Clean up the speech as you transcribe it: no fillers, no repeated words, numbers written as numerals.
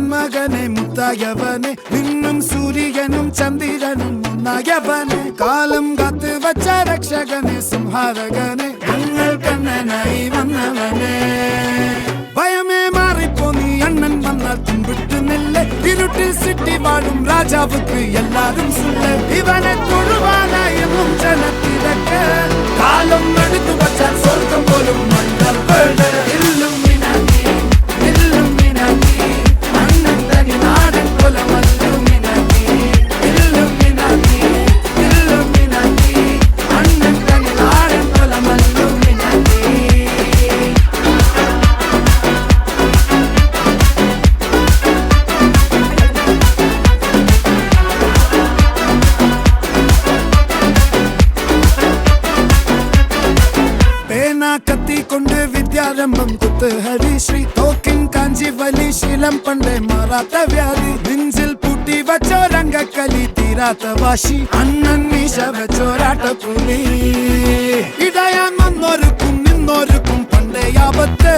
മകനെ മുത്തായവനെ നിന്നും സൂര്യനും ചന്ദ്രനും ഒന്നായവനെ കാലം കാത്ത് വച്ച രക്ഷകനെ സംഹാരകനെ ഞങ്ങൾ കണ്ണനായി വന്നവനെ ഭയമേ മാറിപ്പോ നീ അണ്ണൻ വന്നാൽ തുമ്പിട്ടുന്നില്ല ഇരുട്ടിൽ സിറ്റി വാഴും രാജാവുക്ക് എല്ലാരും സുല്ല ഇവനെ തൊഴുവാനായും ജനത്തിരക്ക് കാലം എടുത്തു വച്ചാൽ സ്വർഗം പോലും കത്തിക്കൊണ്ട് വിദ്യാരംഭം കുത്ത് ഹരിശ്രീ തോക്കിൻ കാഞ്ചി വലി ശീലം പണ്ടേ മാറാത്ത വ്യാധി നെഞ്ചിൽ പൂട്ടി വച്ചോരംഗക്കലി തീരാത്ത വാശി അണ്ണൻ മീശ വെച്ചോരാട്ട പുലി ഇടയാൻ വന്നോർക്കും നിന്നോർക്കും പണ്ടേ ആപത്ത്